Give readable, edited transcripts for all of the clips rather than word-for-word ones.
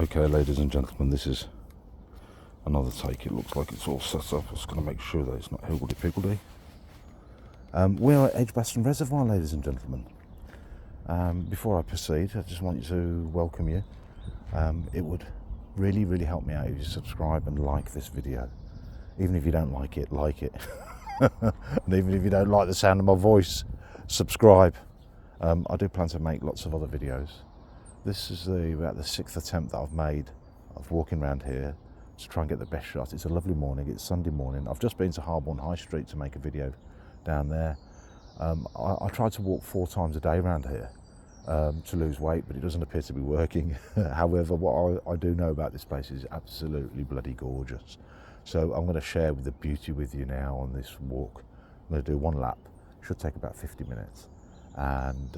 Okay, ladies and gentlemen, this is another take. It looks like it's all set up. I'm just going to make sure that it's not higgledy-piggledy. We are at Edgbaston Reservoir, ladies and gentlemen. Before I proceed, I just want to welcome you. It would really, really help me out if you subscribe and like this video. Even if you don't like it, like it. And even if you don't like the sound of my voice, subscribe. I do plan to make lots of other videos. This is about the 6th attempt that I've made of walking around here to try and get the best shot. It's a lovely morning, it's Sunday morning. I've just been to Harborne High Street to make a video down there. I tried to walk 4 times a day around here to lose weight, but it doesn't appear to be working. However, what I do know about this place is absolutely bloody gorgeous. So I'm going to share the beauty with you now on this walk. I'm going to do 1 lap, should take about 50 minutes. And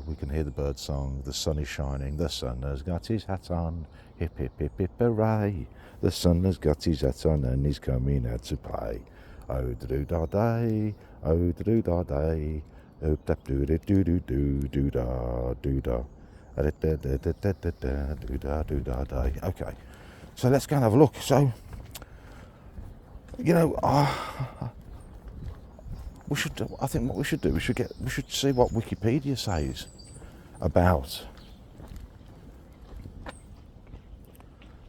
we can hear the bird song. The sun is shining, the sun has got his hat on, hip hip hip hip hooray, the sun has got his hat on and he's coming out to play. Oh do da day, oh do da day, oh da do do do do do da do da da da da da da da do da day. Okay, so let's go and have a look. So you know, I think what we should do, we should see what Wikipedia says about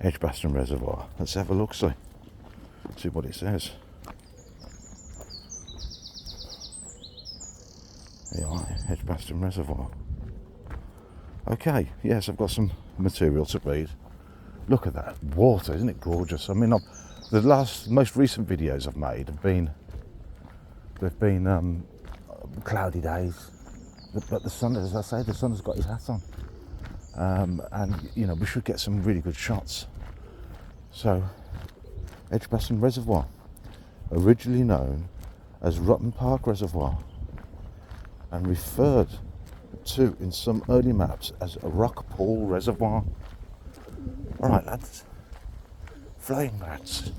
Edgbaston Reservoir. Let's have a look, see what it says. Yeah, Edgbaston Reservoir. Okay, yes, I've got some material to read. Look at that water, isn't it gorgeous? I mean, the most recent videos I've made have been cloudy days, but the sun, as I say, the sun has got his hat on, and you know, we should get some really good shots. So, Edgbaston Reservoir, originally known as Rutten Park Reservoir, and referred to in some early maps as a rock pool reservoir. All right, lads, flying rats,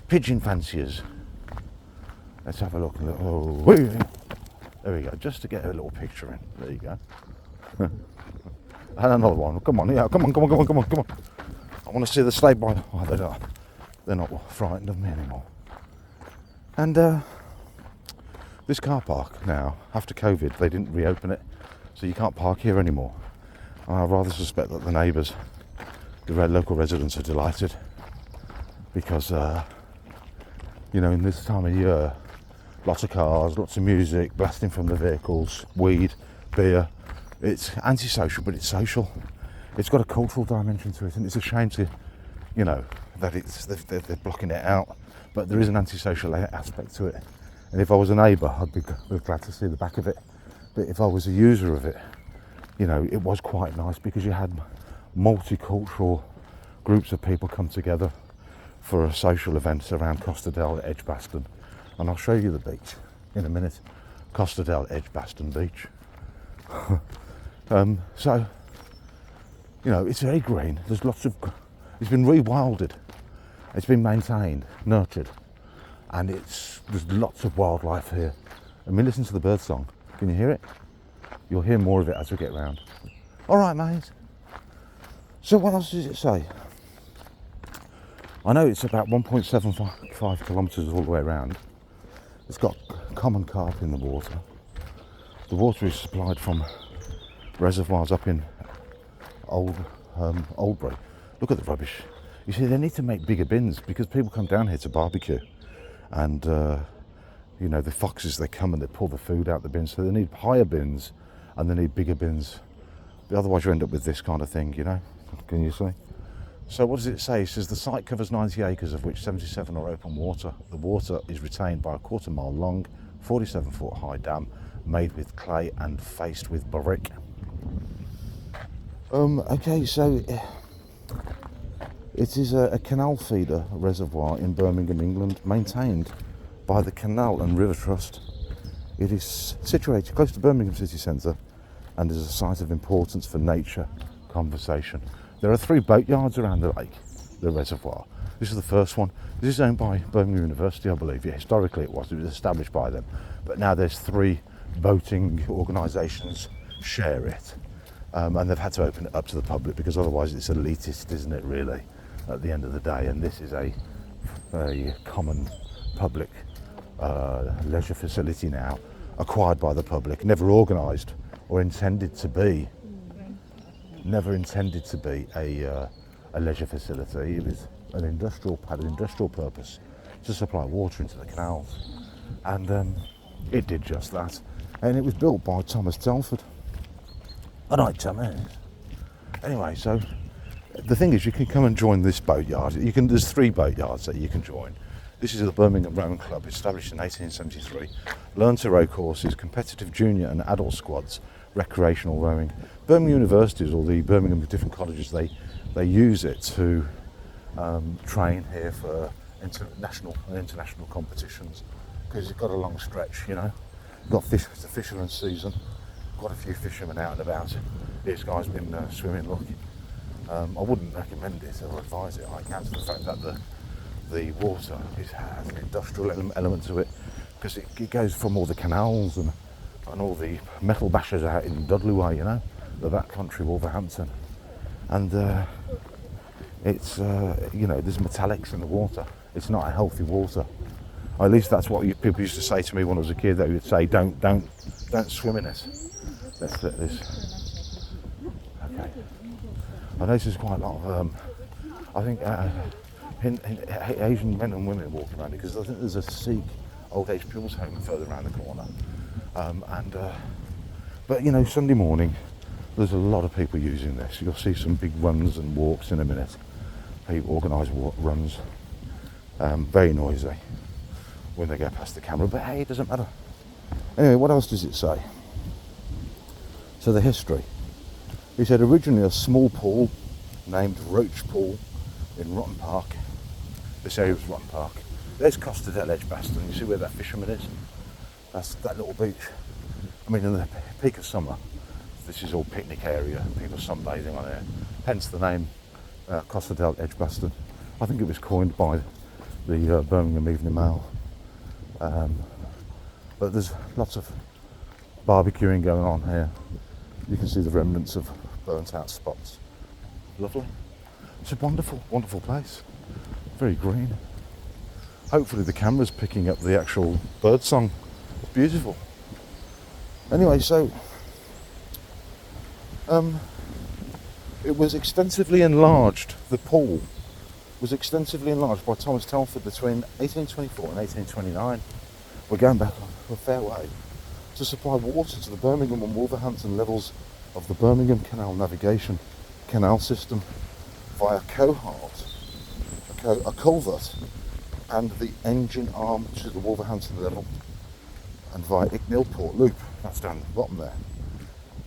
pigeon fanciers. Let's have a look. Oh, there we go. Just to get a little picture in. There you go. And another one. Come on, yeah. Come on. I want to see the sleigh by. Oh, they're not frightened of me anymore. And this car park now, after COVID, they didn't reopen it, so you can't park here anymore. I rather suspect that the neighbours, the local residents, are delighted because you know, in this time of year, lots of cars, lots of music, blasting from the vehicles, weed, beer. It's antisocial, but it's social. It's got a cultural dimension to it, and it's a shame to, you know, that they're blocking it out. But there is an antisocial aspect to it. And if I was a neighbour, I'd be glad to see the back of it. But if I was a user of it, you know, it was quite nice because you had multicultural groups of people come together for a social event around Costadale, Edgbaston. And I'll show you the beach in a minute. Costadale, Edgbaston Beach. So, you know, it's very green. There's lots of, it's been rewilded. It's been maintained, nurtured. And there's lots of wildlife here. I mean, listen to the bird song. Can you hear it? You'll hear more of it as we get round. All right, mate. So what else does it say? I know it's about 1.75 kilometres all the way around. It's got common carp in the water. The water is supplied from reservoirs up in Oldbury. Look at the rubbish. You see, they need to make bigger bins because people come down here to barbecue. And, you know, the foxes, they come and they pull the food out the bins. So they need higher bins and they need bigger bins. Otherwise you end up with this kind of thing, you know. Can you see? So what does it say? It says the site covers 90 acres, of which 77 are open water. The water is retained by a 1/4 mile long, 47-foot high dam made with clay and faced with brick. Okay, so it is a canal feeder reservoir in Birmingham, England, maintained by the Canal and River Trust. It is situated close to Birmingham city centre and is a site of importance for nature conservation. There are 3 boatyards around the lake, the reservoir. This is the first one. This is owned by Birmingham University, I believe. Yeah, historically it was established by them. But now there's 3 boating organisations share it. And they've had to open it up to the public because otherwise it's elitist, isn't it, really, at the end of the day. And this is a common public leisure facility now, acquired by the public, never organised or intended to be. Never intended to be a leisure facility. It was had an industrial purpose to supply water into the canals, and it did just that. And it was built by Thomas Telford. All right, Thomas. Anyway, so the thing is, you can come and join this boatyard. There's 3 boatyards that you can join. This is the Birmingham Rowing Club, established in 1873. Learn to row courses, competitive junior and adult squads, recreational rowing. Birmingham universities, or the Birmingham different colleges, they use it to train here for international competitions, because you've got a long stretch, you know. It's the fisherman's season. Quite a few fishermen out and about. This guy's been swimming, look. I wouldn't recommend it or advise it. I account for the fact that the water has an industrial element to it, because it goes from all the canals and all the metal bashers out in Dudley Way, you know, the back country, Wolverhampton. And it's, you know, there's metallics in the water. It's not a healthy water. At least that's what people used to say to me when I was a kid. They would say, don't swim in it. Let's let this. Okay. I noticed there's quite a lot of, I think, Asian men and women walking around, because I think there's a Sikh old age people's home further around the corner. But you know, Sunday morning, there's a lot of people using this. You'll see some big runs and walks in a minute. People organised runs, very noisy when they go past the camera, but hey, it doesn't matter. Anyway, what else does it say? So the history. He said originally a small pool named Roach Pool in Rotten Park. This area was Rotten Park. There's Costa del Edgbaston. You see where that fisherman is? That's that little beach. I mean, in the peak of summer, this is all picnic area, people sunbathing on it. Hence the name Costa del Edgbaston. I think it was coined by the Birmingham Evening Mail. But there's lots of barbecuing going on here. You can see the remnants of burnt out spots. Lovely. It's a wonderful, wonderful place. Very green. Hopefully the camera's picking up the actual bird song. It's beautiful. Anyway, so it was extensively enlarged. The pool was extensively enlarged by Thomas Telford between 1824 and 1829. We're going back a fair way, to supply water to the Birmingham and Wolverhampton levels of the Birmingham Canal Navigation Canal System via Cohart, a culvert, and the engine arm to the Wolverhampton level, and via Icknield Port Loop, that's down the bottom there,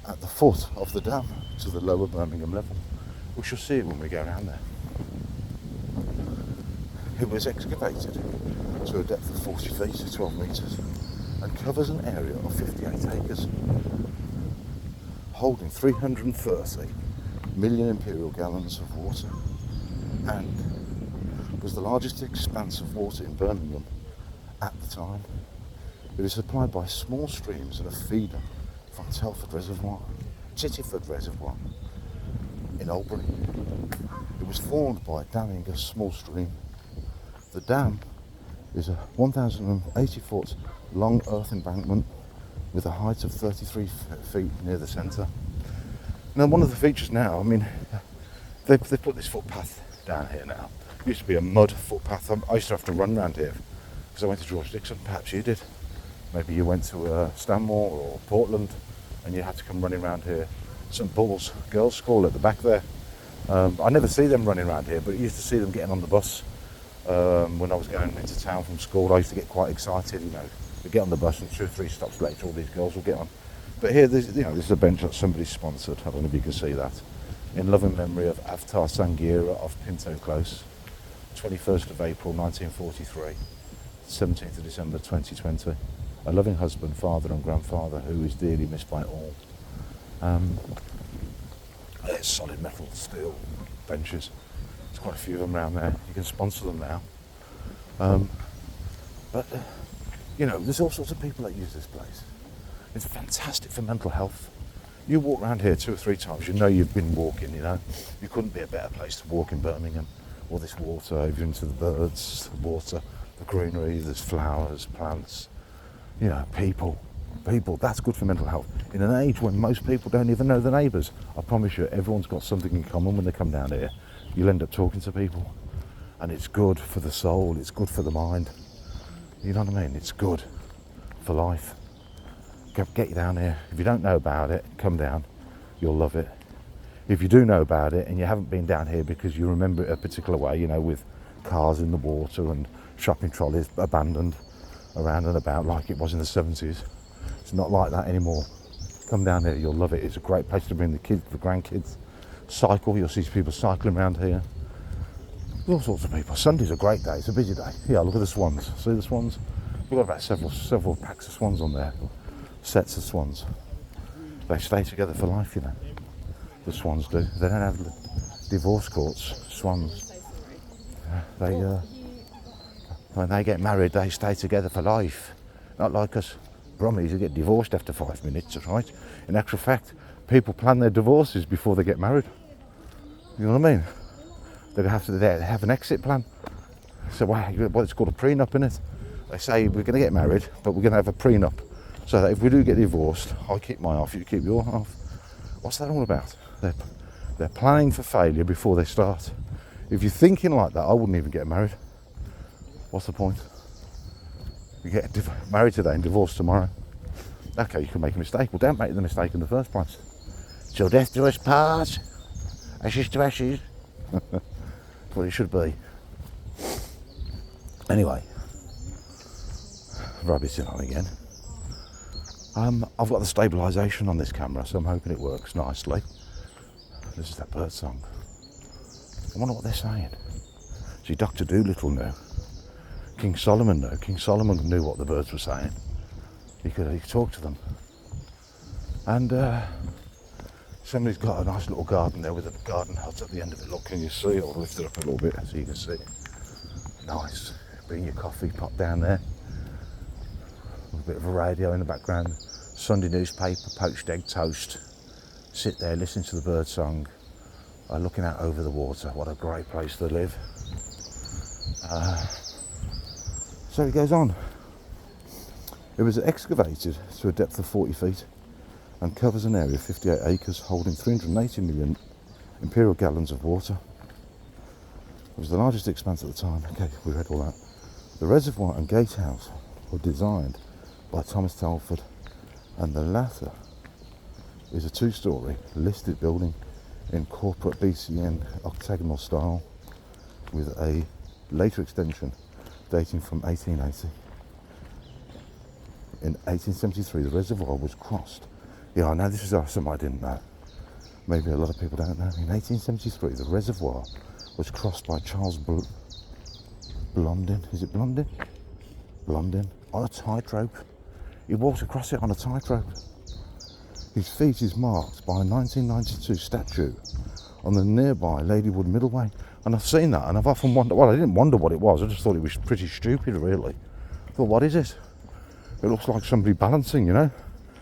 at the foot of the dam to the lower Birmingham level. We shall see it when we go around there. It was excavated to a depth of 40 feet to 12 metres and covers an area of 58 acres, holding 330 million imperial gallons of water, and was the largest expanse of water in Birmingham at the time. It was supplied by small streams and a feeder from Telford Reservoir, Titterford Reservoir in Albury. It was formed by damming a small stream. The dam is a 1,080 foot long earth embankment with a height of 33 feet near the centre. Now, one of the features now, I mean, they put this footpath down here now. It used to be a mud footpath. I used to have to run around here because I went to George Dixon. Perhaps you did. Maybe you went to Stanmore or Portland and you had to come running around here. St Paul's Girls' School at the back there. I never see them running around here, but I used to see them getting on the bus when I was going into town from school. I used to get quite excited, you know. We'd get on the bus and 2 or 3 stops later all these girls will get on. But here, this is a bench that somebody sponsored. I don't know if you can see that. In loving memory of Avtar Sanghira of Pinto Close, 21st of April 1943, 17th of December 2020. A loving husband, father and grandfather who is dearly missed by all. There's solid metal, steel benches. There's quite a few of them around there. You can sponsor them now. But you know, there's all sorts of people that use this place. It's fantastic for mental health. You walk around here 2 or 3 times, you know you've been walking, you know. You couldn't be a better place to walk in Birmingham. All this water, over into the birds, the water, the greenery, there's flowers, plants, you know, people, that's good for mental health. In an age when most people don't even know their neighbours, I promise you, everyone's got something in common when they come down here. You'll end up talking to people, and it's good for the soul, it's good for the mind. You know what I mean? It's good for life. Get you down here. If you don't know about it, come down. You'll love it. If you do know about it and you haven't been down here because you remember it a particular way, you know, with cars in the water and shopping trolleys abandoned around and about like it was in the 70s, it's not like that anymore. Come down here, you'll love it. It's a great place to bring the kids, the grandkids. Cycle, you'll see people cycling around here. All sorts of people. Sunday's a great day, it's a busy day. Yeah, look at the swans. See the swans? We've got about several packs of swans on there. Sets of swans. They stay together for life, you know. The swans do. They don't have divorce courts. Swans. When they get married, they stay together for life. Not like us Brummies who get divorced after 5 minutes, right? In actual fact, people plan their divorces before they get married. You know what I mean? They have an exit plan. So, well, it's called a prenup, innit? They say we're going to get married, but we're going to have a prenup. So that if we do get divorced, I keep my half, you keep your half. What's that all about? They're planning for failure before they start. If you're thinking like that, I wouldn't even get married. What's the point? You get married today and divorced tomorrow. Okay, you can make a mistake. Well, don't make the mistake in the first place. Till death do us part, ashes to ashes. That's what it should be. Anyway, rubbishing on again. I've got the stabilisation on this camera, so I'm hoping it works nicely. This is that bird song. I wonder what they're saying. See, Dr. Dolittle knew. King Solomon knew. King Solomon knew what the birds were saying. He could talk to them. And somebody's got a nice little garden there with a garden hut at the end of it. Look, can you see? I'll lift it up a little bit so you can see. Nice. Bring your coffee, pop down there. A bit of a radio in the background, Sunday newspaper, poached egg toast. Sit there, listen to the bird song, looking out over the water. What a great place to live. So it goes on. It was excavated to a depth of 40 feet and covers an area of 58 acres, holding 380 million imperial gallons of water. It was the largest expanse at the time. Okay, we read all that. The reservoir and gatehouse were designed by Thomas Telford, and the latter is a 2-storey listed building in corporate BCN octagonal style with a later extension dating from 1880. In 1873 the reservoir was crossed. Yeah, I know this is something I didn't know. Maybe a lot of people don't know. In 1873 the reservoir was crossed by Charles Blondin. Is it Blondin? Blondin on a tightrope. He walked across it on a tightrope. His feat is marked by a 1992 statue on the nearby Ladywood Middleway. And I've seen that and I've often wondered, well, I didn't wonder what it was, I just thought it was pretty stupid, really. I thought, what is it? It looks like somebody balancing, you know?